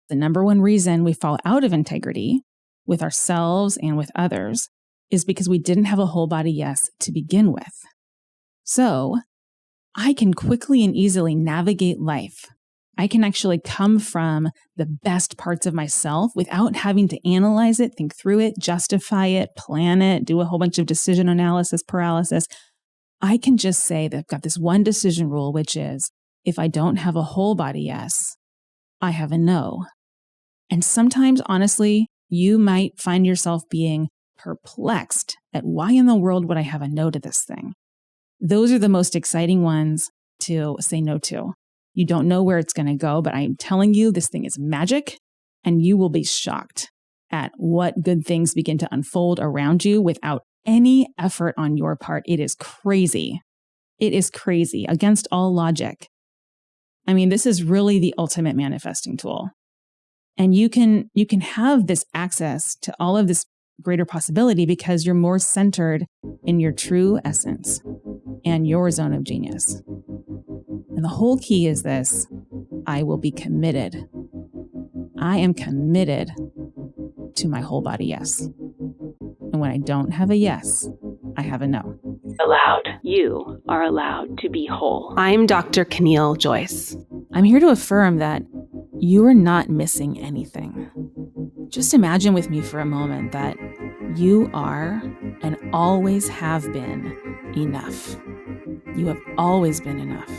The number one reason we fall out of integrity with ourselves and with others is because we didn't have a whole body yes to begin with. So I can quickly and easily navigate life. I can actually come from the best parts of myself without having to analyze it, think through it, justify it, plan it, do a whole bunch of decision analysis paralysis. I can just say that I've got this one decision rule, which is if I don't have a whole body yes, I have a no. And sometimes, honestly, you might find yourself being perplexed at why in the world would I have a no to this thing? Those are the most exciting ones to say no to. You don't know where it's going to go, but I'm telling you, this thing is magic, and you will be shocked at what good things begin to unfold around you without any effort on your part. It is crazy. It is crazy against all logic. I mean, this is really the ultimate manifesting tool. And you can have this access to all of this greater possibility because you're more centered in your true essence and your zone of genius. And the whole key is this: I will be committed. I am committed to my whole body yes. And when I don't have a yes, I have a no. Allowed. You are allowed to be whole. I'm Dr. Caneel Joyce. I'm here to affirm that you are not missing anything. Just imagine with me for a moment that you are and always have been enough. You have always been enough.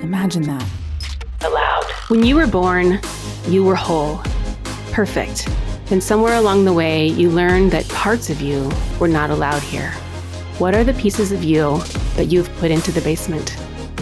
Imagine that. Allowed. When you were born, you were whole. Perfect. Then somewhere along the way, you learned that parts of you were not allowed here. What are the pieces of you that you've put into the basement?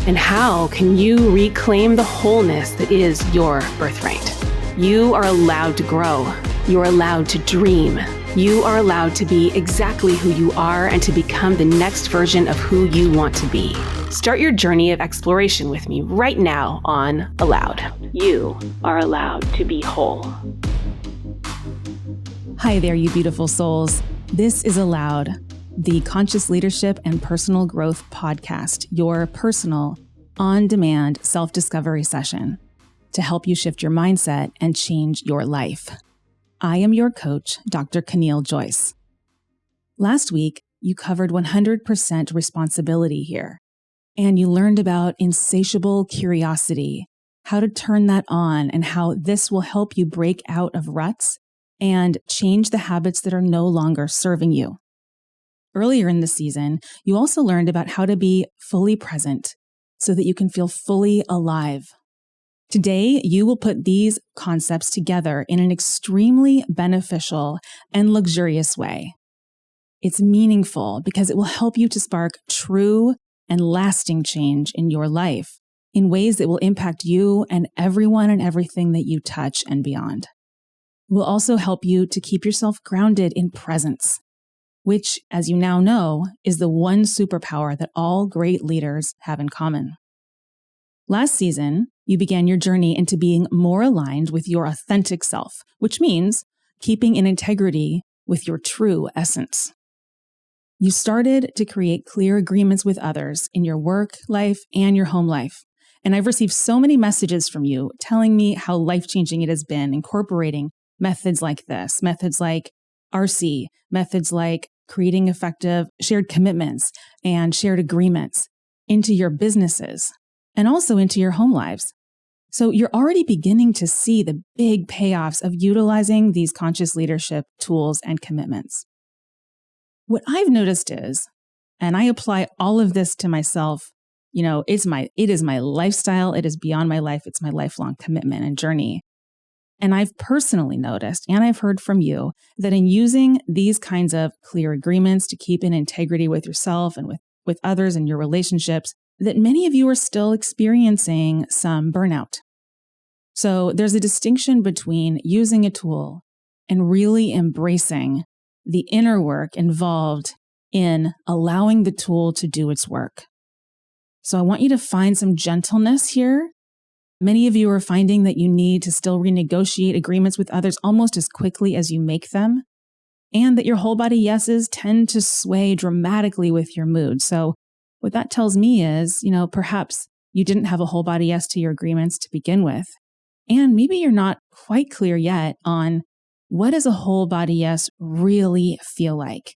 And how can you reclaim the wholeness that is your birthright? You are allowed to grow. You're allowed to dream. You are allowed to be exactly who you are and to become the next version of who you want to be. Start your journey of exploration with me right now on Allowed. You are allowed to be whole. Hi there, you beautiful souls. This is Allowed, the Conscious Leadership and Personal Growth podcast, your personal, on-demand self-discovery session to help you shift your mindset and change your life. I am your coach, Dr. Caneel Joyce. Last week, you covered 100% responsibility here, and you learned about insatiable curiosity, how to turn that on, and how this will help you break out of ruts and change the habits that are no longer serving you. Earlier in the season, you also learned about how to be fully present so that you can feel fully alive. Today, you will put these concepts together in an extremely beneficial and luxurious way. It's meaningful because it will help you to spark true and lasting change in your life in ways that will impact you and everyone and everything that you touch and beyond. It will also help you to keep yourself grounded in presence, which, as you now know, is the one superpower that all great leaders have in common. Last season, you began your journey into being more aligned with your authentic self, which means keeping in integrity with your true essence. You started to create clear agreements with others in your work life and your home life. And I've received so many messages from you telling me how life-changing it has been incorporating methods like this, methods like RC, methods like creating effective shared commitments and shared agreements into your businesses and also into your home lives. So you're already beginning to see the big payoffs of utilizing these conscious leadership tools and commitments. What I've noticed is, and I apply all of this to myself, it is my lifestyle, it is beyond my life, it's my lifelong commitment and journey. And I've personally noticed, and I've heard from you, that in using these kinds of clear agreements to keep in integrity with yourself and with others in your relationships, that many of you are still experiencing some burnout. So there's a distinction between using a tool and really embracing the inner work involved in allowing the tool to do its work. So I want you to find some gentleness here. Many of you are finding that you need to still renegotiate agreements with others almost as quickly as you make them, and that your whole body yeses tend to sway dramatically with your mood. So what that tells me is, perhaps you didn't have a whole body yes to your agreements to begin with. And maybe you're not quite clear yet on what does a whole body yes really feel like?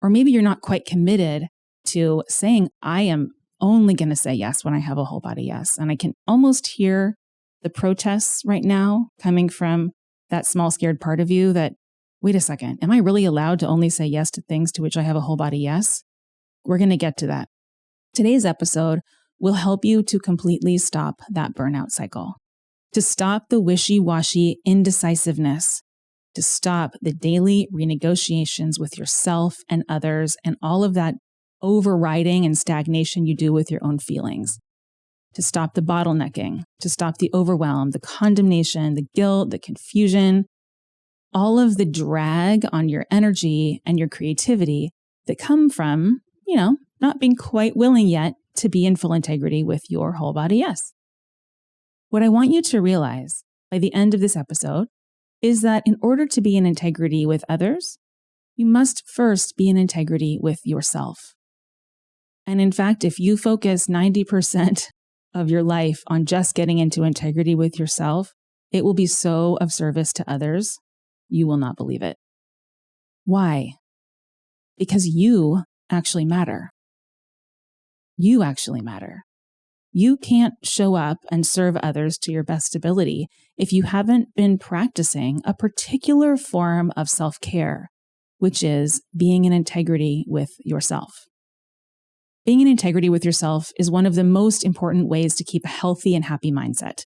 Or maybe you're not quite committed to saying, I am only going to say yes when I have a whole body yes. And I can almost hear the protests right now coming from that small scared part of you that, wait a second, am I really allowed to only say yes to things to which I have a whole body yes? We're going to get to that. Today's episode will help you to completely stop that burnout cycle, to stop the wishy-washy indecisiveness, to stop the daily renegotiations with yourself and others and all of that overriding and stagnation you do with your own feelings, to stop the bottlenecking, to stop the overwhelm, the condemnation, the guilt, the confusion, all of the drag on your energy and your creativity that come from, not being quite willing yet to be in full integrity with your whole body yes. What I want you to realize by the end of this episode is that in order to be in integrity with others, you must first be in integrity with yourself. And in fact, if you focus 90% of your life on just getting into integrity with yourself, it will be so of service to others, you will not believe it. Why? Because you actually matter. You actually matter. You can't show up and serve others to your best ability if you haven't been practicing a particular form of self-care, which is being in integrity with yourself. Being in integrity with yourself is one of the most important ways to keep a healthy and happy mindset,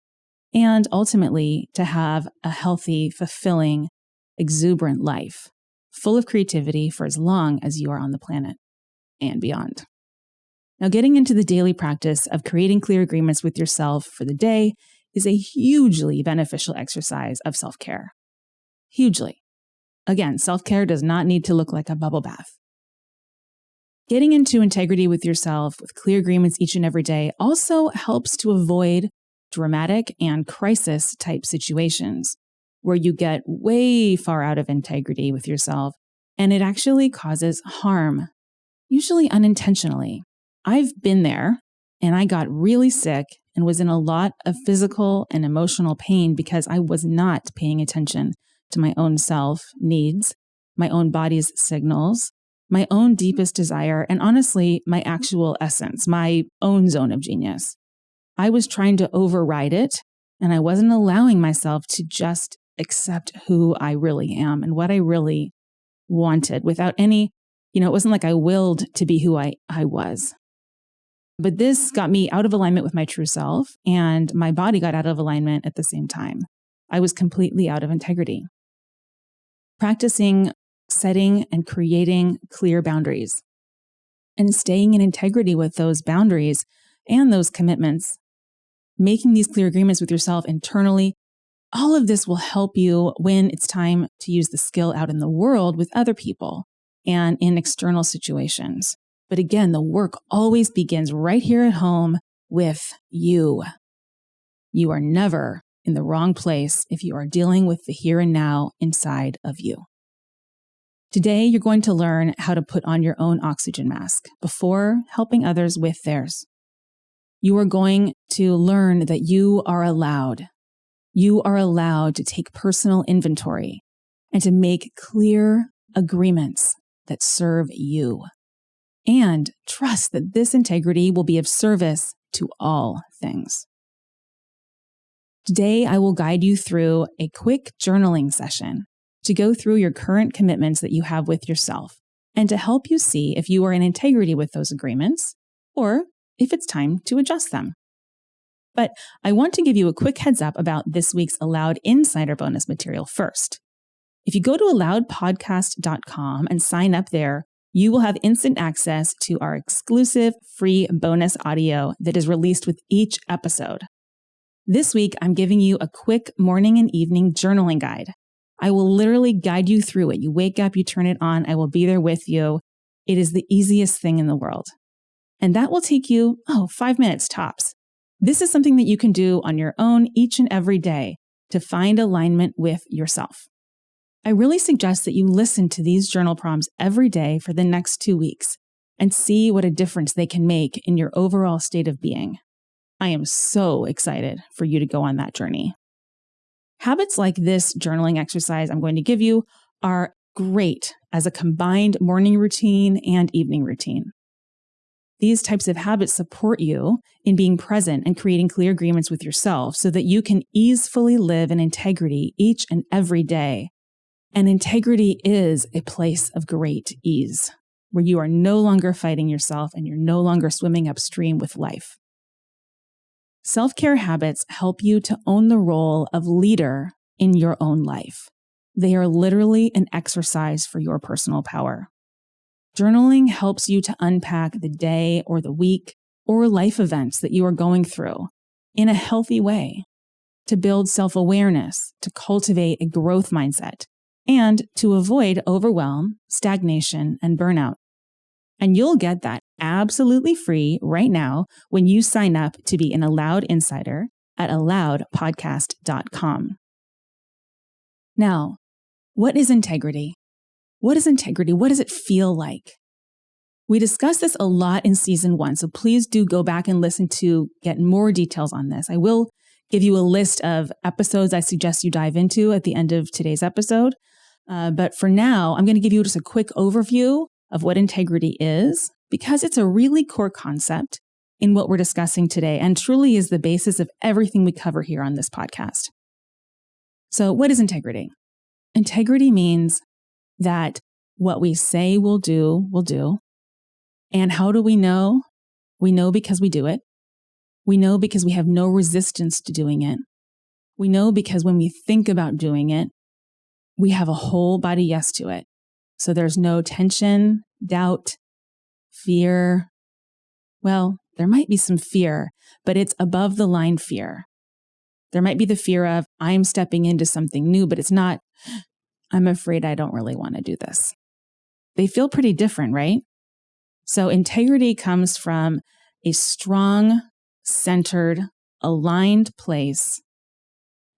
and ultimately to have a healthy, fulfilling, exuberant life, full of creativity for as long as you are on the planet and beyond. Now, getting into the daily practice of creating clear agreements with yourself for the day is a hugely beneficial exercise of self-care. Hugely. Again, self-care does not need to look like a bubble bath. Getting into integrity with yourself with clear agreements each and every day also helps to avoid dramatic and crisis type situations where you get way far out of integrity with yourself and it actually causes harm, usually unintentionally. I've been there and I got really sick and was in a lot of physical and emotional pain because I was not paying attention to my own self needs, my own body's signals, my own deepest desire, and honestly, my actual essence, my own zone of genius. I was trying to override it and I wasn't allowing myself to just accept who I really am and what I really wanted without any, it wasn't like I willed to be who I was. But this got me out of alignment with my true self, and my body got out of alignment at the same time. I was completely out of integrity. Practicing setting and creating clear boundaries and staying in integrity with those boundaries and those commitments, making these clear agreements with yourself internally, all of this will help you when it's time to use the skill out in the world with other people and in external situations. But again, the work always begins right here at home with you. You are never in the wrong place if you are dealing with the here and now inside of you. Today, you're going to learn how to put on your own oxygen mask before helping others with theirs. You are going to learn that you are allowed. You are allowed to take personal inventory and to make clear agreements that serve you. And trust that this integrity will be of service to all things. Today, I will guide you through a quick journaling session to go through your current commitments that you have with yourself and to help you see if you are in integrity with those agreements or if it's time to adjust them. But I want to give you a quick heads up about this week's Allowed Insider bonus material first. If you go to allowedpodcast.com and sign up there, you will have instant access to our exclusive free bonus audio that is released with each episode. This week, I'm giving you a quick morning and evening journaling guide. I will literally guide you through it. You wake up, you turn it on, I will be there with you. It is the easiest thing in the world. And that will take you, 5 minutes tops. This is something that you can do on your own each and every day to find alignment with yourself. I really suggest that you listen to these journal prompts every day for the next 2 weeks and see what a difference they can make in your overall state of being. I am so excited for you to go on that journey. Habits like this journaling exercise I'm going to give you are great as a combined morning routine and evening routine. These types of habits support you in being present and creating clear agreements with yourself so that you can easily live in integrity each and every day. And integrity is a place of great ease, where you are no longer fighting yourself and you're no longer swimming upstream with life. Self-care habits help you to own the role of leader in your own life. They are literally an exercise for your personal power. Journaling helps you to unpack the day or the week or life events that you are going through in a healthy way, to build self-awareness, to cultivate a growth mindset, and to avoid overwhelm, stagnation, and burnout. And you'll get that absolutely free right now when you sign up to be an Allowed Insider at allowedpodcast.com. Now, what is integrity? What is integrity? What does it feel like? We discussed this a lot in season 1, so please do go back and listen to get more details on this. I will give you a list of episodes I suggest you dive into at the end of today's episode. But for now, I'm going to give you just a quick overview of what integrity is, because it's a really core concept in what we're discussing today and truly is the basis of everything we cover here on this podcast. So what is integrity? Integrity means that what we say we'll do. And how do we know? We know because we do it. We know because we have no resistance to doing it. We know because when we think about doing it, we have a whole body yes to it. So there's no tension, doubt, fear. Well, there might be some fear, but it's above the line fear. There might be the fear of, I'm stepping into something new, but it's not, I'm afraid I don't really want to do this. They feel pretty different, right? So integrity comes from a strong, centered, aligned place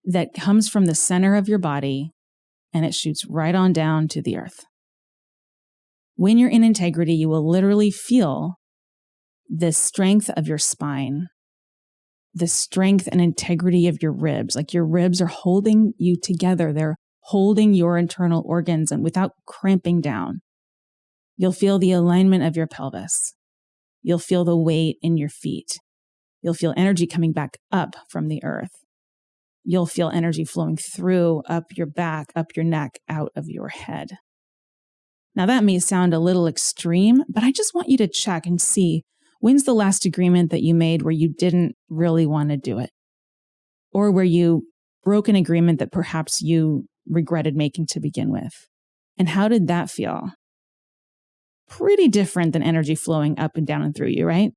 that comes from the center of your body and it shoots right on down to the earth. When you're in integrity, you will literally feel the strength of your spine, the strength and integrity of your ribs. Like your ribs are holding you together. They're holding your internal organs and without cramping down. You'll feel the alignment of your pelvis. You'll feel the weight in your feet. You'll feel energy coming back up from the earth. You'll feel energy flowing through, up your back, up your neck, out of your head. Now that may sound a little extreme, but I just want you to check and see, when's the last agreement that you made where you didn't really want to do it? Or where you broke an agreement that perhaps you regretted making to begin with? And how did that feel? Pretty different than energy flowing up and down and through you, right?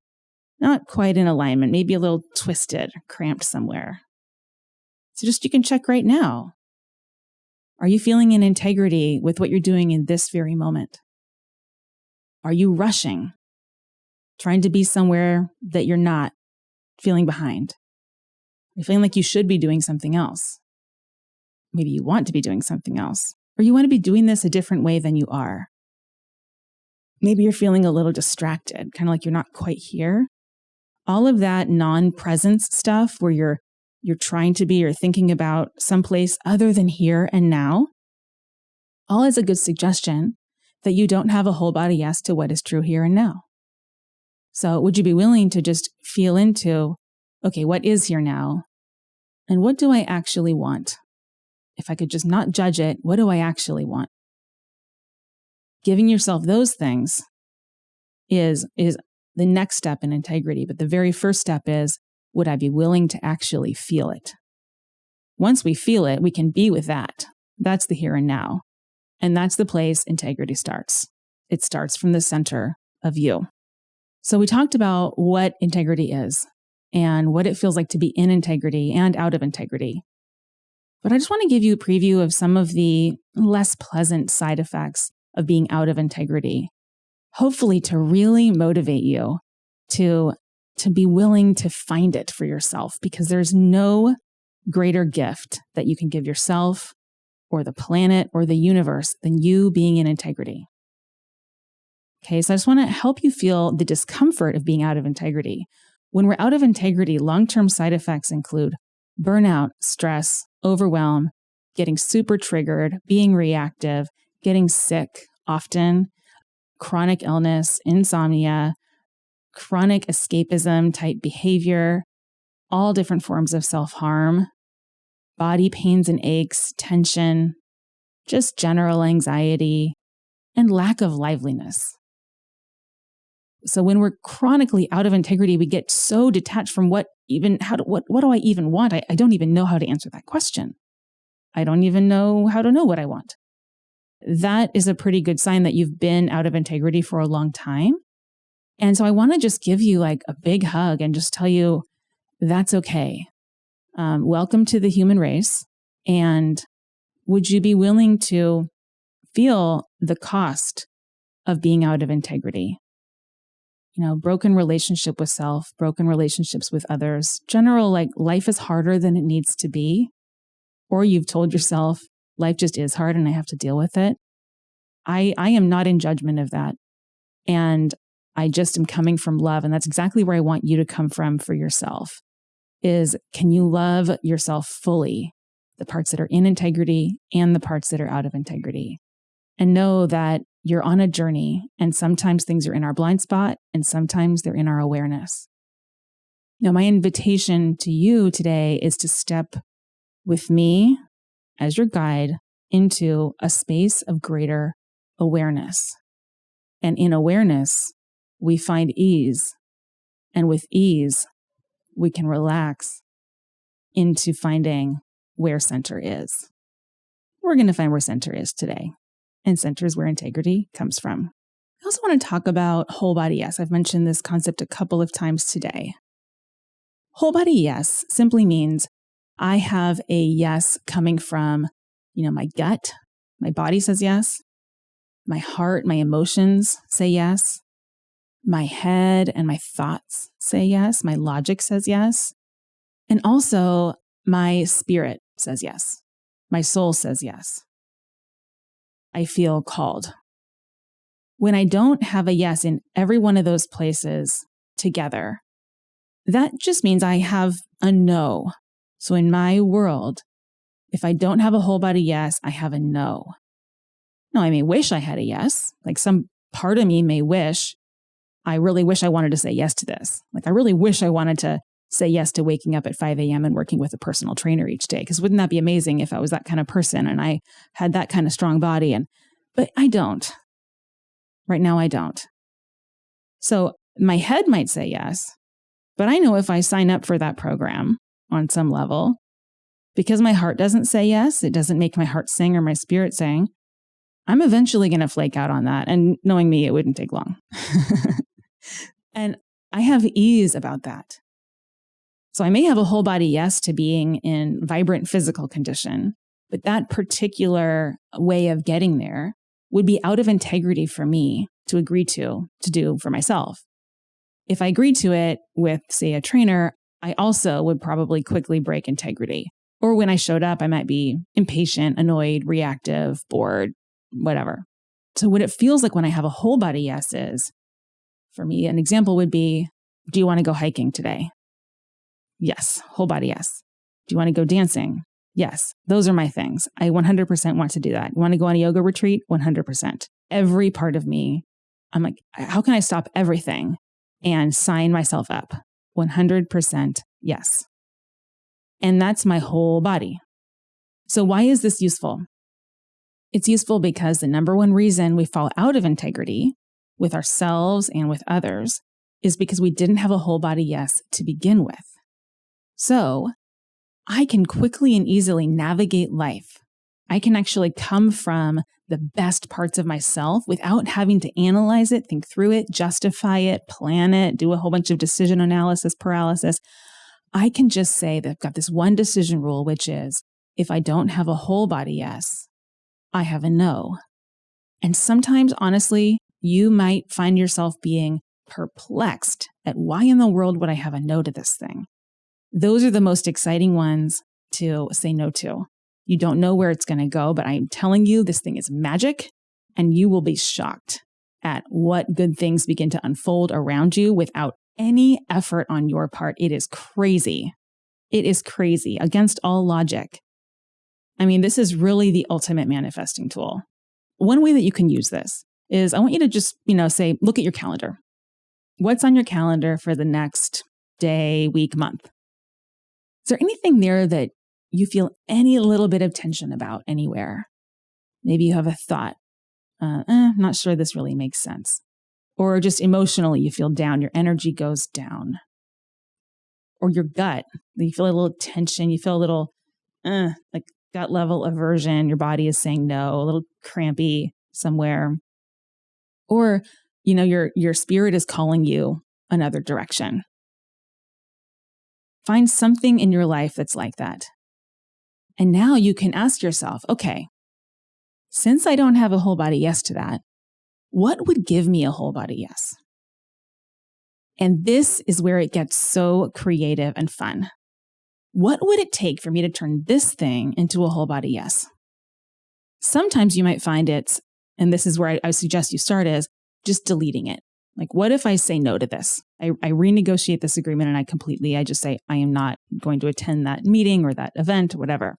Not quite in alignment, maybe a little twisted, cramped somewhere. So just you can check right now. Are you feeling in integrity with what you're doing in this very moment? Are you rushing, trying to be somewhere that you're not, feeling behind? Are you feeling like you should be doing something else? Maybe you want to be doing something else, or you want to be doing this a different way than you are. Maybe you're feeling a little distracted, kind of like you're not quite here. All of that non-presence stuff where you're trying to be or thinking about someplace other than here and now, all is a good suggestion that you don't have a whole body yes to what is true here and now. So would you be willing to just feel into, okay, what is here now? And what do I actually want? If I could just not judge it, what do I actually want? Giving yourself those things is the next step in integrity. But the very first step is, would I be willing to actually feel it? Once we feel it, we can be with that. That's the here and now. And that's the place integrity starts. It starts from the center of you. So we talked about what integrity is and what it feels like to be in integrity and out of integrity. But I just want to give you a preview of some of the less pleasant side effects of being out of integrity, hopefully to really motivate you to be willing to find it for yourself, because there's no greater gift that you can give yourself or the planet or the universe than you being in integrity. Okay, so I just want to help you feel the discomfort of being out of integrity. When we're out of integrity, long-term side effects include burnout, stress, overwhelm, getting super triggered, being reactive, getting sick often, chronic illness, insomnia, chronic escapism type behavior, all different forms of self-harm, body pains and aches, tension, just general anxiety, and lack of liveliness. So when we're chronically out of integrity, we get so detached from what do I even want? I don't even know how to answer that question. I don't even know how to know what I want. That is a pretty good sign that you've been out of integrity for a long time. And so I want to just give you like a big hug and just tell you that's okay. Welcome to the human race. And would you be willing to feel the cost of being out of integrity? Broken relationship with self, broken relationships with others, general, like life is harder than it needs to be. Or you've told yourself life just is hard and I have to deal with it. I am not in judgment of that. And I just am coming from love. And that's exactly where I want you to come from for yourself is, can you love yourself fully? The parts that are in integrity and the parts that are out of integrity. And know that you're on a journey and sometimes things are in our blind spot and sometimes they're in our awareness. Now, my invitation to you today is to step with me as your guide into a space of greater awareness. And in awareness, we find ease. And with ease, we can relax into finding where center is. We're going to find where center is today. And center is where integrity comes from. I also want to talk about whole body yes. I've mentioned this concept a couple of times today. Whole body yes simply means I have a yes coming from, my gut. My body says yes. My heart, my emotions say yes. My head and my thoughts say yes. My logic says yes. And also my spirit says yes. My soul says yes. I feel called. When I don't have a yes in every one of those places together, that just means I have a no. So in my world, if I don't have a whole body yes, I have a no. Now, I may wish I had a yes. Like some part of me may wish, I really wish I wanted to say yes to this. Like I really wish I wanted to say yes to waking up at 5 a.m. and working with a personal trainer each day. Because wouldn't that be amazing if I was that kind of person and I had that kind of strong body? But I don't. Right now, I don't. So my head might say yes, but I know if I sign up for that program on some level, because my heart doesn't say yes, it doesn't make my heart sing or my spirit sing, I'm eventually going to flake out on that. And knowing me, it wouldn't take long. And I have ease about that. So I may have a whole body yes to being in vibrant physical condition, but that particular way of getting there would be out of integrity for me to agree to do for myself. If I agreed to it with, say, a trainer, I also would probably quickly break integrity. Or when I showed up, I might be impatient, annoyed, reactive, bored, whatever. So what it feels like when I have a whole body yes is, for me, an example would be, do you want to go hiking today? Yes. Whole body yes. Do you want to go dancing? Yes. Those are my things. I 100% want to do that. You want to go on a yoga retreat? 100%. Every part of me, I'm like, how can I stop everything and sign myself up? 100% yes. And that's my whole body. So why is this useful? It's useful because the number one reason we fall out of integrity with ourselves and with others is because we didn't have a whole body yes to begin with. So I can quickly and easily navigate life. I can actually come from the best parts of myself without having to analyze it, think through it, justify it, plan it, do a whole bunch of decision analysis paralysis. I can just say that I've got this one decision rule, which is if I don't have a whole body yes, I have a no. And sometimes, honestly, you might find yourself being perplexed at why in the world would I have a no to this thing? Those are the most exciting ones to say no to. You don't know where it's going to go, but I'm telling you, this thing is magic, and you will be shocked at what good things begin to unfold around you without any effort on your part. It is crazy. It is crazy against all logic. I mean, this is really the ultimate manifesting tool. One way that you can use this is I want you to just, say, look at your calendar. What's on your calendar for the next day, week, month? Is there anything there that you feel any little bit of tension about anywhere? Maybe you have a thought, not sure this really makes sense. Or just emotionally, you feel down, your energy goes down. Or your gut, you feel a little tension, you feel a little like gut level aversion, your body is saying no, a little crampy somewhere. Or, your spirit is calling you another direction. Find something in your life that's like that. And now you can ask yourself, okay, since I don't have a whole body yes to that, what would give me a whole body yes? And this is where it gets so creative and fun. What would it take for me to turn this thing into a whole body yes? Sometimes you might find it's, and this is where I suggest you start, is just deleting it. Like, what if I say no to this? I renegotiate this agreement and I just say, I am not going to attend that meeting or that event or whatever.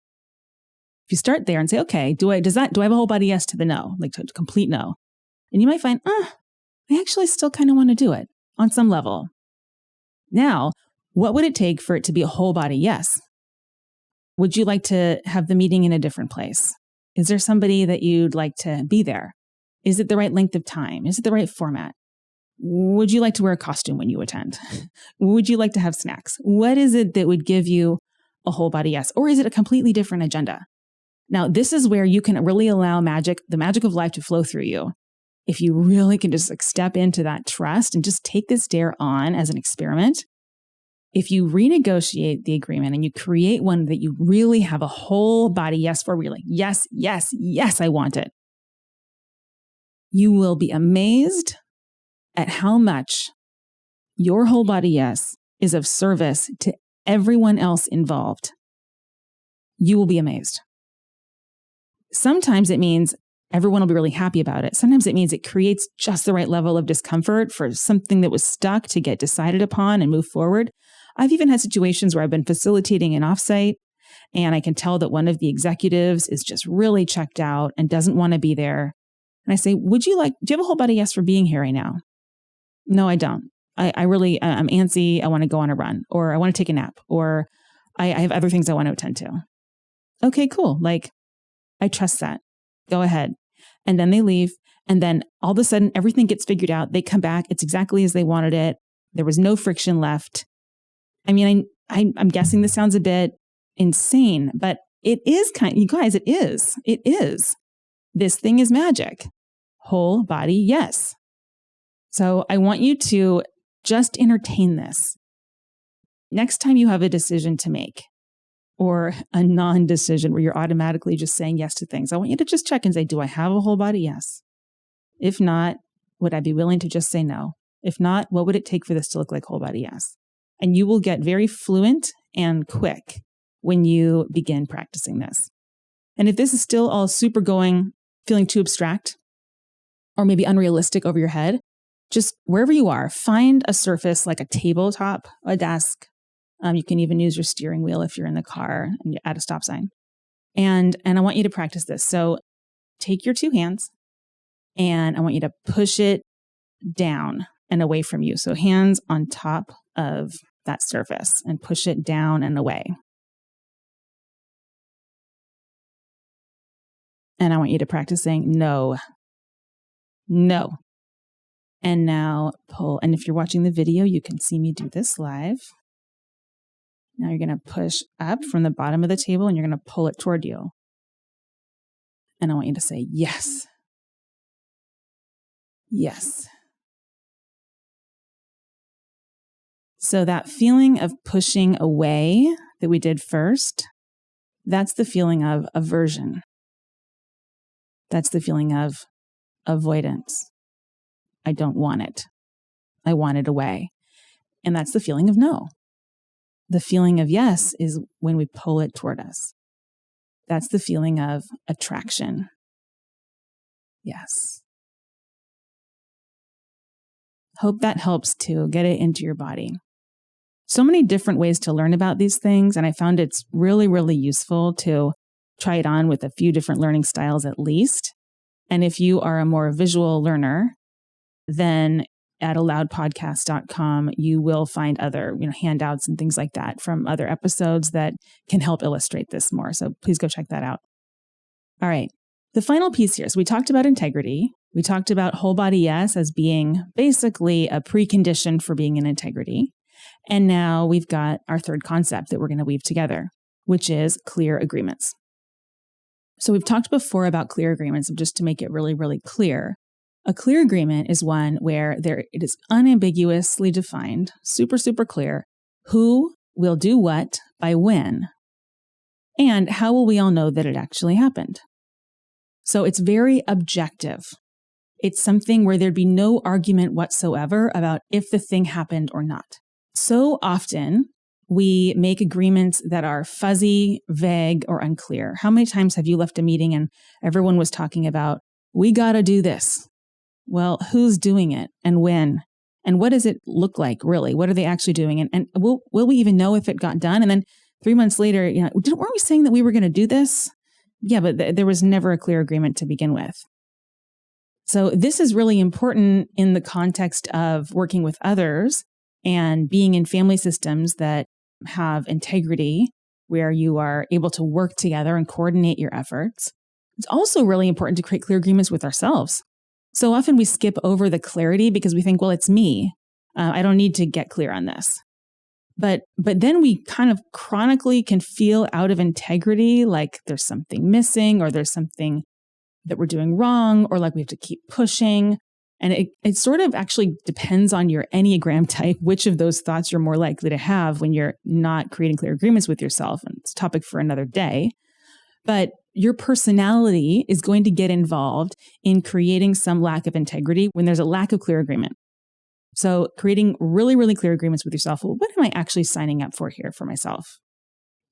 If you start there and say, okay, do I have a whole body yes to the no, like to complete no? And you might find, I actually still kind of want to do it on some level. Now, what would it take for it to be a whole body yes? Would you like to have the meeting in a different place? Is there somebody that you'd like to be there? Is it the right length of time? Is it the right format? Would you like to wear a costume when you attend? Would you like to have snacks? What is it that would give you a whole body yes? Or is it a completely different agenda? Now, this is where you can really allow the magic of life to flow through you. If you really can just step into that trust and just take this dare on as an experiment, if you renegotiate the agreement and you create one that you really have a whole body yes for, really, yes, yes, yes, I want it, you will be amazed at how much your whole body yes is of service to everyone else involved. You will be amazed. Sometimes it means everyone will be really happy about it. Sometimes it means it creates just the right level of discomfort for something that was stuck to get decided upon and move forward. I've even had situations where I've been facilitating an offsite and I can tell that one of the executives is just really checked out and doesn't want to be there. And I say, do you have a whole body yes for being here right now? No, I don't. I'm antsy. I want to go on a run, or I want to take a nap, or I have other things I want to attend to. Okay, cool. I trust that. Go ahead. And then they leave. And then all of a sudden, everything gets figured out. They come back. It's exactly as they wanted it. There was no friction left. I mean, I'm guessing this sounds a bit insane, but it is you guys, it is. It is. This thing is magic. Whole body, yes. So I want you to just entertain this. Next time you have a decision to make, or a non-decision where you're automatically just saying yes to things, I want you to just check and say, do I have a whole body yes? If not, would I be willing to just say no? If not, what would it take for this to look like whole body yes? And you will get very fluent and quick when you begin practicing this. And if this is still all super feeling too abstract, or maybe unrealistic over your head, just wherever you are, find a surface like a tabletop, a desk. You can even use your steering wheel if you're in the car and you're at a stop sign. And I want you to practice this. So take your two hands and I want you to push it down and away from you. So hands on top of that surface and push it down and away. And I want you to practice saying no, no. And now pull. And if you're watching the video, you can see me do this live. Now you're going to push up from the bottom of the table and you're going to pull it toward you. And I want you to say yes. Yes. So that feeling of pushing away that we did first, that's the feeling of aversion. That's the feeling of avoidance. I don't want it. I want it away. And that's the feeling of no. The feeling of yes is when we pull it toward us. That's the feeling of attraction. Yes. Hope that helps to get it into your body. So many different ways to learn about these things. And I found it's really, really useful to try it on with a few different learning styles at least. And if you are a more visual learner, then at aloudpodcast.com, you will find other, handouts and things like that from other episodes that can help illustrate this more. So please go check that out. All right. The final piece here. So we talked about integrity. We talked about whole body yes as being basically a precondition for being in integrity. And now we've got our third concept that we're going to weave together, which is clear agreements. So we've talked before about clear agreements, and just to make it really, really clear, a clear agreement is one where it is unambiguously defined, super, super clear, who will do what by when, and how will we all know that it actually happened. So it's very objective. It's something where there'd be no argument whatsoever about if the thing happened or not. So often we make agreements that are fuzzy, vague, or unclear. How many times have you left a meeting and everyone was talking about, we got to do this? Well, who's doing it and when? And what does it look like, really? What are they actually doing? And will we even know if it got done? And then 3 months later, weren't we saying that we were going to do this? Yeah, but there was never a clear agreement to begin with. So this is really important in the context of working with others and being in family systems that have integrity, where you are able to work together and coordinate your efforts. It's also really important to create clear agreements with ourselves. So often we skip over the clarity because we think, well, it's me. I don't need to get clear on this. But then we kind of chronically can feel out of integrity, like there's something missing or there's something that we're doing wrong, or like we have to keep pushing. And it sort of actually depends on your Enneagram type, which of those thoughts you're more likely to have when you're not creating clear agreements with yourself. And it's a topic for another day. But your personality is going to get involved in creating some lack of integrity when there's a lack of clear agreement. So creating really, really clear agreements with yourself. Well, what am I actually signing up for here for myself?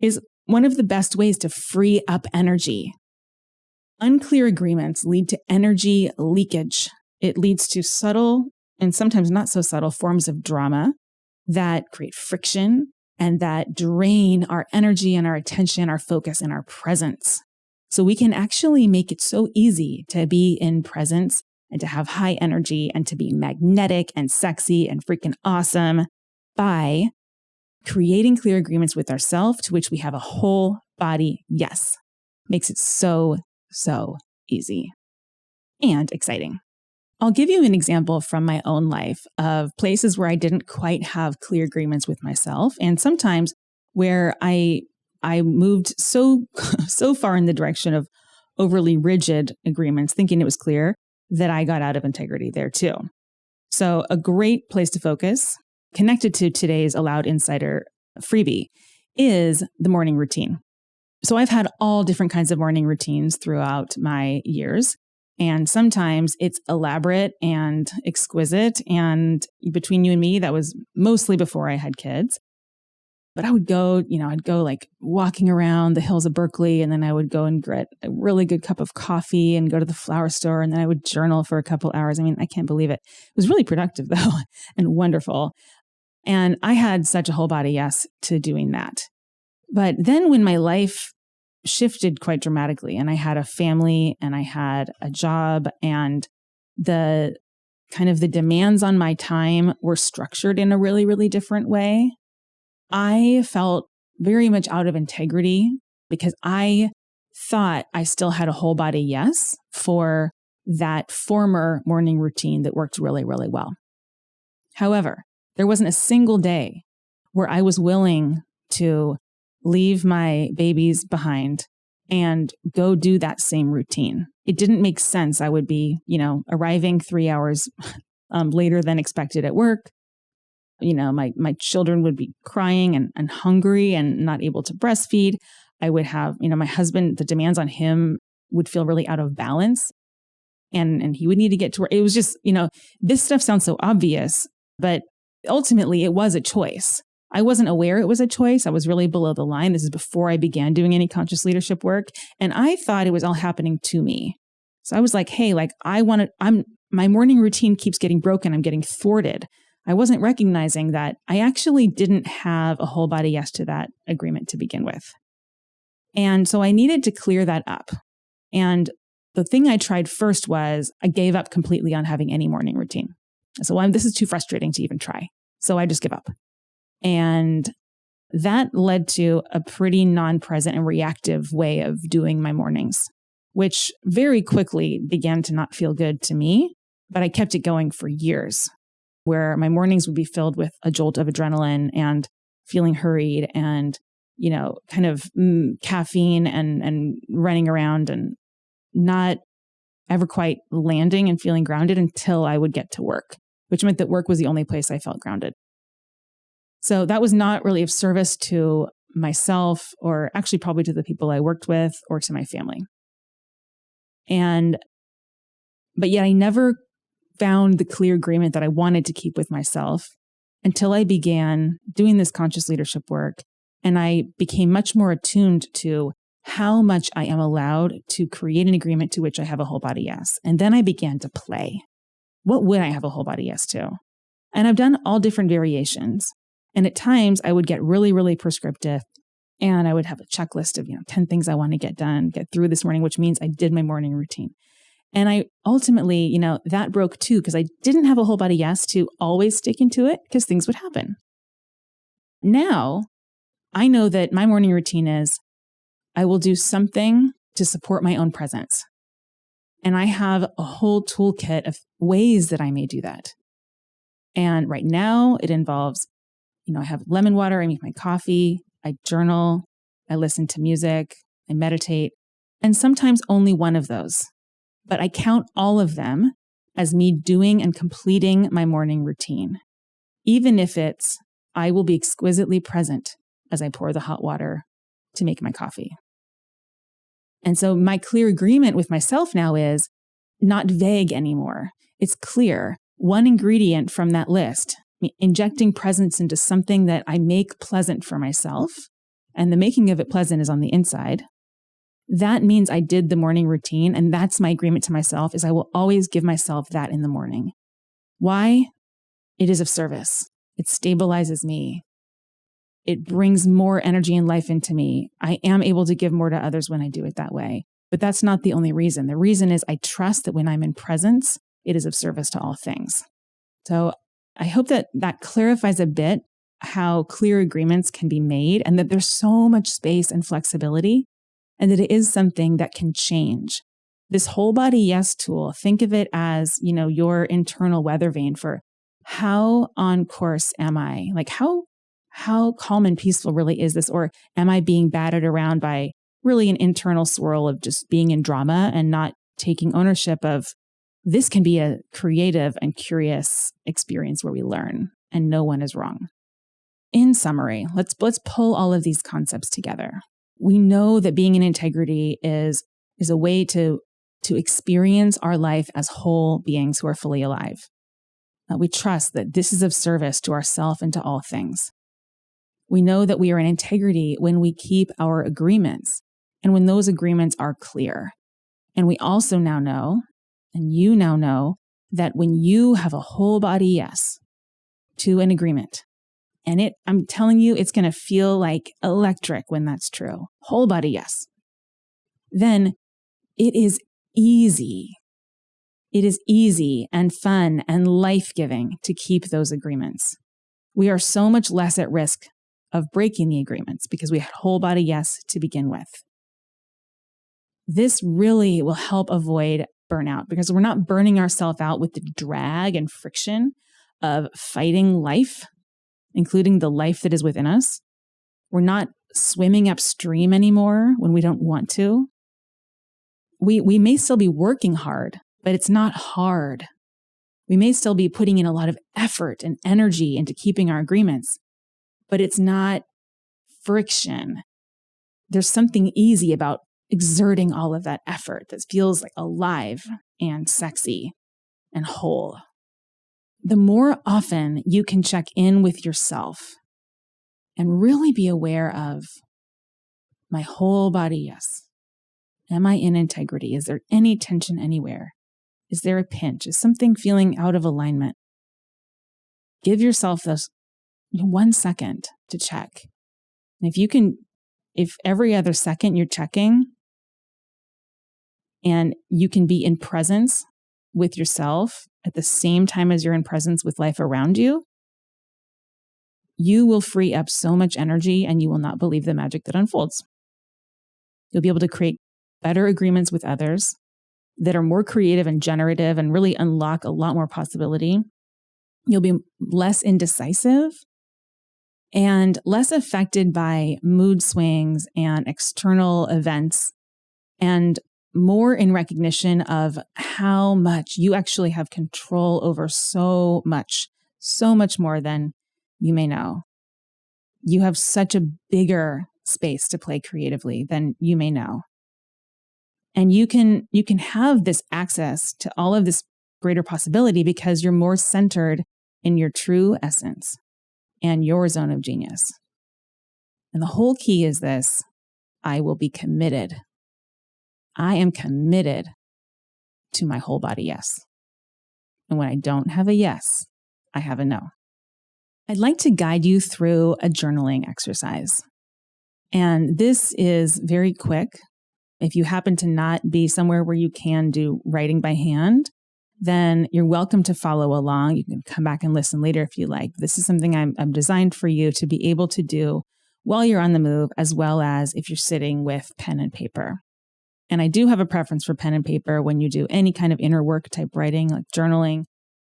Is one of the best ways to free up energy. Unclear agreements lead to energy leakage. It leads to subtle and sometimes not so subtle forms of drama that create friction and that drain our energy and our attention, our focus, and our presence. So we can actually make it so easy to be in presence and to have high energy and to be magnetic and sexy and freaking awesome by creating clear agreements with ourselves to which we have a whole body yes. Makes it so easy and exciting. I'll give you an example from my own life of places where I didn't quite have clear agreements with myself, and sometimes where I moved so far in the direction of overly rigid agreements, thinking it was clear, that I got out of integrity there too. So a great place to focus, connected to today's Allowed Insider freebie, is the morning routine. So I've had all different kinds of morning routines throughout my years. And sometimes it's elaborate and exquisite. And between you and me, that was mostly before I had kids. But I would go, I'd go like walking around the hills of Berkeley, and then I would go and get a really good cup of coffee and go to the flower store. And then I would journal for a couple hours. I mean, I can't believe it. It was really productive though, and wonderful. And I had such a whole body yes to doing that. But then when my life shifted quite dramatically and I had a family and I had a job, and the kind of the demands on my time were structured in a really, really different way, I felt very much out of integrity because I thought I still had a whole body yes for that former morning routine that worked really, really well. However, there wasn't a single day where I was willing to leave my babies behind and go do that same routine. It didn't make sense. I would be, arriving 3 hours later than expected at work. My children would be crying and hungry and not able to breastfeed. I would have, my husband, the demands on him would feel really out of balance, and he would need to get to work. It was just, this stuff sounds so obvious, but ultimately it was a choice. I wasn't aware it was a choice. I was really below the line. This is before I began doing any conscious leadership work. And I thought it was all happening to me. So I was like, hey, I'm my morning routine keeps getting broken. I'm getting thwarted. I wasn't recognizing that I actually didn't have a whole body yes to that agreement to begin with. And so I needed to clear that up. And the thing I tried first was I gave up completely on having any morning routine. So this is too frustrating to even try. So I just give up. And that led to a pretty non-present and reactive way of doing my mornings, which very quickly began to not feel good to me. But I kept it going for years, where my mornings would be filled with a jolt of adrenaline and feeling hurried and, kind of caffeine and running around and not ever quite landing and feeling grounded until I would get to work, which meant that work was the only place I felt grounded. So that was not really of service to myself, or actually probably to the people I worked with or to my family. But yet I never found the clear agreement that I wanted to keep with myself until I began doing this conscious leadership work. And I became much more attuned to how much I am allowed to create an agreement to which I have a whole body yes. And then I began to play. What would I have a whole body yes to? And I've done all different variations. And at times I would get really, really prescriptive, and I would have a checklist of, 10 things I want to get done, get through this morning, which means I did my morning routine. And I ultimately, that broke too, because I didn't have a whole body yes to always stick into it because things would happen. Now I know that my morning routine is I will do something to support my own presence. And I have a whole toolkit of ways that I may do that. And right now it involves, I have lemon water, I make my coffee, I journal, I listen to music, I meditate, and sometimes only one of those. But I count all of them as me doing and completing my morning routine. Even if it's, I will be exquisitely present as I pour the hot water to make my coffee. And so my clear agreement with myself now is not vague anymore. It's clear. One ingredient from that list, injecting presence into something that I make pleasant for myself, and the making of it pleasant is on the inside. That means I did the morning routine, and that's my agreement to myself, is I will always give myself that in the morning. Why? It is of service. It stabilizes me. It brings more energy and life into me. I am able to give more to others when I do it that way. But that's not the only reason. The reason is I trust that when I'm in presence, it is of service to all things. So I hope that clarifies a bit how clear agreements can be made, and that there's so much space and flexibility, and that it is something that can change. This whole body yes tool, think of it as, your internal weather vane for how on course am I? Like how calm and peaceful really is this? Or am I being battered around by really an internal swirl of just being in drama and not taking ownership of this can be a creative and curious experience where we learn and no one is wrong. In summary, let's pull all of these concepts together. We know that being in integrity is a way to experience our life as whole beings who are fully alive. We trust that this is of service to ourselves and to all things. We know that we are in integrity when we keep our agreements and when those agreements are clear. And we also now know, and you now know, that when you have a whole body yes to an agreement, and I'm telling you, it's going to feel like electric when that's true, whole body yes, then it is easy. It is easy and fun and life-giving to keep those agreements. We are so much less at risk of breaking the agreements because we had whole body yes to begin with. This really will help avoid burnout because we're not burning ourselves out with the drag and friction of fighting life, including the life that is within us. We're not swimming upstream anymore when we don't want to. We may still be working hard, but it's not hard. We may still be putting in a lot of effort and energy into keeping our agreements, but it's not friction. There's something easy about exerting all of that effort that feels like alive and sexy and whole. The more often you can check in with yourself and really be aware of my whole body yes. Am I in integrity? Is there any tension anywhere? Is there a pinch? Is something feeling out of alignment? Give yourself this 1 second to check. And if every other second you're checking and you can be in presence with yourself at the same time as you're in presence with life around you, you will free up so much energy and you will not believe the magic that unfolds. You'll be able to create better agreements with others that are more creative and generative and really unlock a lot more possibility. You'll be less indecisive and less affected by mood swings and external events, and more in recognition of how much you actually have control over so much more than you may know. You have such a bigger space to play creatively than you may know. And you can have this access to all of this greater possibility because you're more centered in your true essence and your zone of genius. And the whole key is this: I will be committed. I am committed to my whole body yes. And when I don't have a yes, I have a no. I'd like to guide you through a journaling exercise. And this is very quick. If you happen to not be somewhere where you can do writing by hand, then you're welcome to follow along. You can come back and listen later if you like. This is something I'm designed for you to be able to do while you're on the move, as well as if you're sitting with pen and paper. And I do have a preference for pen and paper when you do any kind of inner work type writing, like journaling,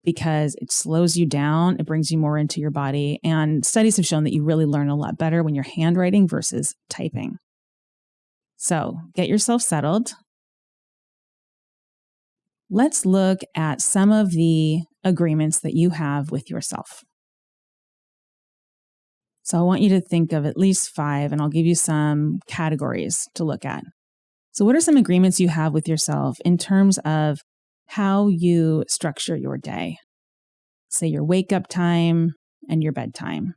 because it slows you down. It brings you more into your body. And studies have shown that you really learn a lot better when you're handwriting versus typing. So get yourself settled. Let's look at some of the agreements that you have with yourself. So I want you to think of at least 5, and I'll give you some categories to look at. So what are some agreements you have with yourself in terms of how you structure your day? Say your wake up time and your bedtime.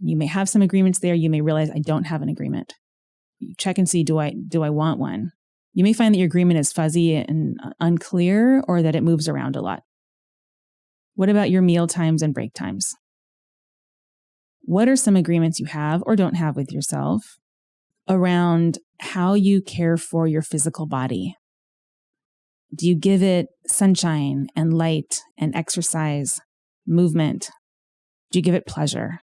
You may have some agreements there. You may realize I don't have an agreement. You check and see, do I want one? You may find that your agreement is fuzzy and unclear, or that it moves around a lot. What about your meal times and break times? What are some agreements you have or don't have with yourself around how you care for your physical body? Do you give it sunshine and light and exercise, movement? Do you give it pleasure?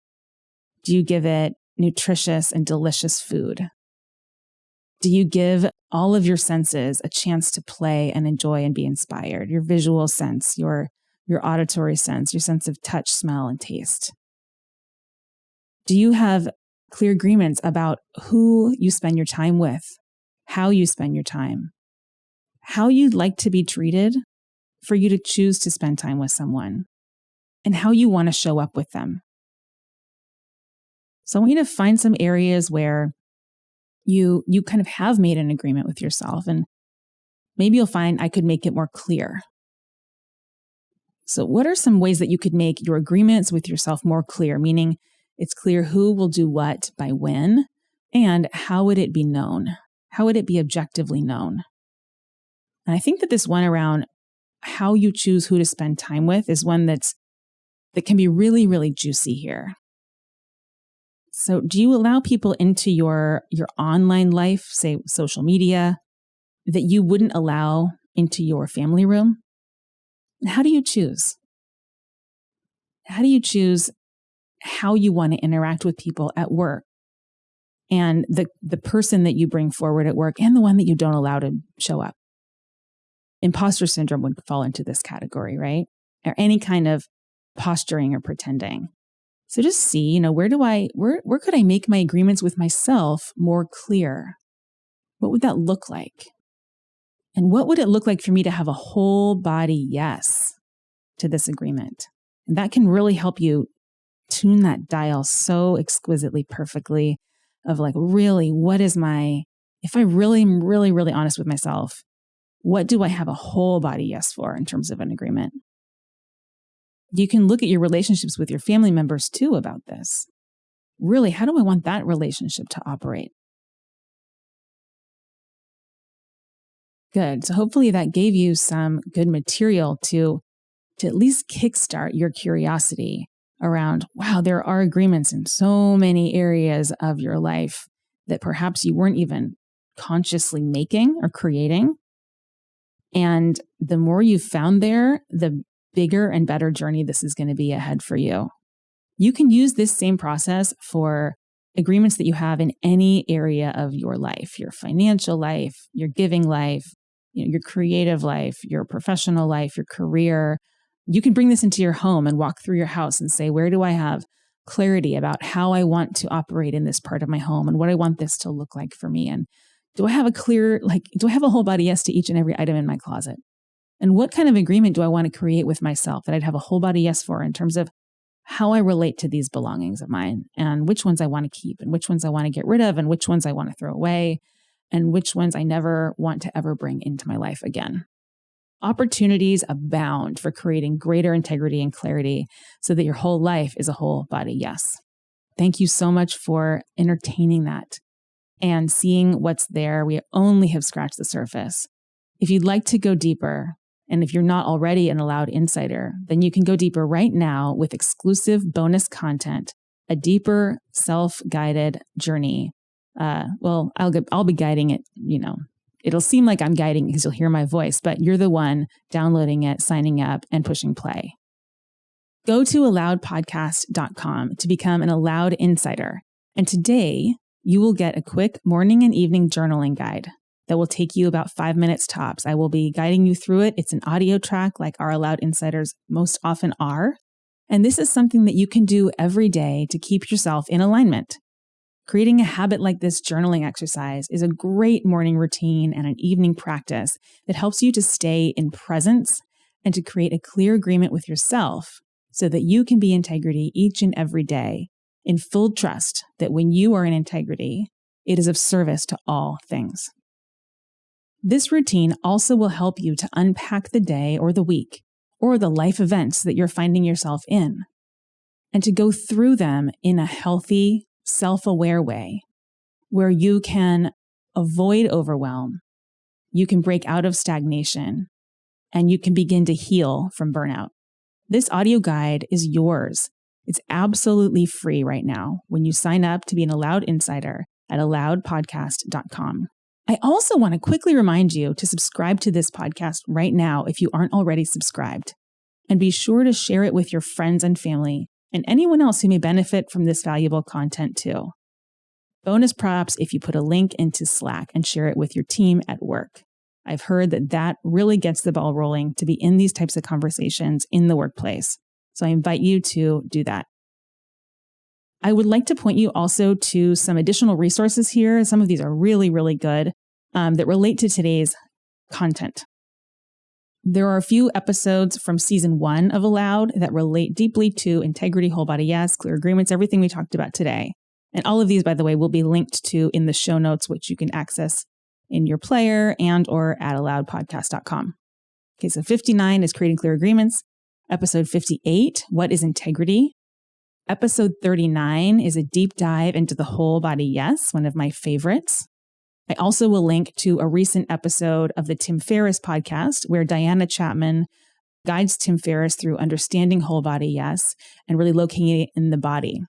Do you give it nutritious and delicious food? Do you give all of your senses a chance to play and enjoy and be inspired? Your visual sense, your auditory sense, your sense of touch, smell, and taste. Do you have clear agreements about who you spend your time with, how you spend your time, how you'd like to be treated for you to choose to spend time with someone, and how you want to show up with them? So I want you to find some areas where you kind of have made an agreement with yourself, and maybe you'll find I could make it more clear. So what are some ways that you could make your agreements with yourself more clear? Meaning it's clear who will do what by when, and how would it be known? How would it be objectively known? And I think that this one around how you choose who to spend time with is one that can be really, really juicy here. So do you allow people into your online life, say social media, that you wouldn't allow into your family room? And how do you choose? How do you choose how you want to interact with people at work, and the person that you bring forward at work and the one that you don't allow to show up? Imposter syndrome would fall into this category, right? Or any kind of posturing or pretending. So just see, where could I make my agreements with myself more clear? What would that look like? And what would it look like for me to have a whole body yes to this agreement? And that can really help you tune that dial so exquisitely, perfectly of like, really, if I really am really, really honest with myself, what do I have a whole body yes for in terms of an agreement? You can look at your relationships with your family members too about this. Really, how do I want that relationship to operate? Good. So hopefully that gave you some good material to at least kickstart your curiosity around, wow, there are agreements in so many areas of your life that perhaps you weren't even consciously making or creating. And the more you found there, the bigger and better journey this is going to be ahead for you. You can use this same process for agreements that you have in any area of your life, your financial life, your giving life, your creative life, your professional life, your career. You can bring this into your home and walk through your house and say, where do I have clarity about how I want to operate in this part of my home and what I want this to look like for me? And do I have do I have a whole body yes to each and every item in my closet? And what kind of agreement do I want to create with myself that I'd have a whole body yes for in terms of how I relate to these belongings of mine and which ones I want to keep and which ones I want to get rid of and which ones I want to throw away and which ones I never want to ever bring into my life again. Opportunities abound for creating greater integrity and clarity so that your whole life is a whole body yes. Thank you so much for entertaining that and seeing what's there. We only have scratched the surface. If you'd like to go deeper, and if you're not already an Allowed Insider, then you can go deeper right now with exclusive bonus content, a deeper self-guided journey. I'll be guiding it, It'll seem like I'm guiding because you'll hear my voice, but you're the one downloading it, signing up, and pushing play. Go to allowedpodcast.com to become an Allowed Insider. And today, you will get a quick morning and evening journaling guide that will take you about 5 minutes tops. I will be guiding you through it. It's an audio track like our Allowed Insiders most often are. And this is something that you can do every day to keep yourself in alignment. Creating a habit like this journaling exercise is a great morning routine and an evening practice that helps you to stay in presence and to create a clear agreement with yourself so that you can be integrity each and every day in full trust that when you are in integrity, it is of service to all things. This routine also will help you to unpack the day or the week or the life events that you're finding yourself in and to go through them in a healthy, self-aware way where you can avoid overwhelm, you can break out of stagnation, and you can begin to heal from burnout. This audio guide is yours. It's absolutely free right now when you sign up to be an Allowed Insider at allowedpodcast.com. I also want to quickly remind you to subscribe to this podcast right now if you aren't already subscribed. And be sure to share it with your friends and family and anyone else who may benefit from this valuable content too. Bonus props if you put a link into Slack and share it with your team at work. I've heard that really gets the ball rolling to be in these types of conversations in the workplace. So I invite you to do that. I would like to point you also to some additional resources here. Some of these are really, really good that relate to today's content. There are a few episodes from season 1 of Allowed that relate deeply to integrity, whole body yes, clear agreements, everything we talked about today. And all of these, by the way, will be linked to in the show notes, which you can access in your player and or at allowedpodcast.com. Okay, so 59 is creating clear agreements. Episode 58, what is integrity? Episode 39 is a deep dive into the whole body yes, one of my favorites. I also will link to a recent episode of the Tim Ferriss podcast where Diana Chapman guides Tim Ferriss through understanding whole body yes and really locating it in the body.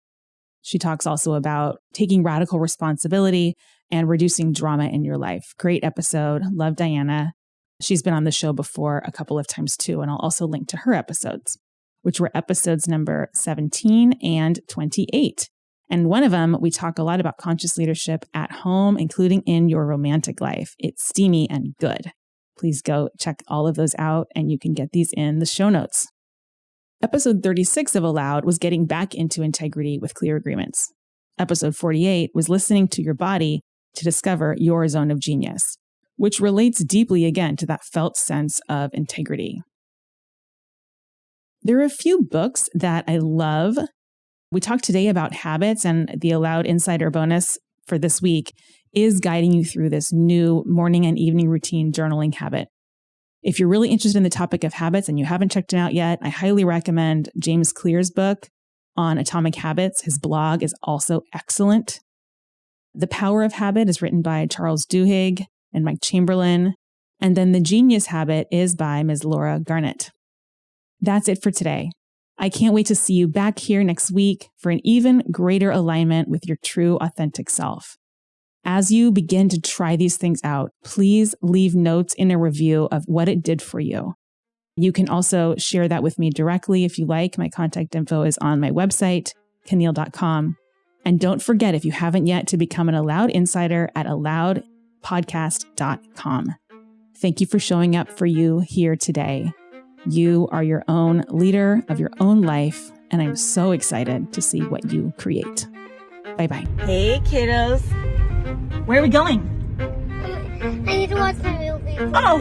She talks also about taking radical responsibility and reducing drama in your life. Great episode. Love Diana. She's been on the show before a couple of times too, and I'll also link to her episodes, which were episodes number 17 and 28. And one of them, we talk a lot about conscious leadership at home, including in your romantic life. It's steamy and good. Please go check all of those out, and you can get these in the show notes. Episode 36 of Allowed was getting back into integrity with clear agreements. Episode 48 was listening to your body to discover your zone of genius, which relates deeply again to that felt sense of integrity. There are a few books that I love. We talked today about habits, and the Allowed Insider bonus for this week is guiding you through this new morning and evening routine journaling habit. If you're really interested in the topic of habits and you haven't checked it out yet, I highly recommend James Clear's book on atomic habits. His blog is also excellent. The Power of Habit is written by Charles Duhigg and Mike Chamberlain. And then The Genius Habit is by Ms. Laura Garnett. That's it for today. I can't wait to see you back here next week for an even greater alignment with your true, authentic self. As you begin to try these things out, please leave notes in a review of what it did for you. You can also share that with me directly if you like. My contact info is on my website, Caneel.com. And don't forget, if you haven't yet, to become an Allowed Insider at allowedpodcast.com. Thank you for showing up for you here today. You are your own leader of your own life, and I'm so excited to see what you create. Bye-bye. Hey, kiddos. Where are we going? I need to watch the movie. Oh!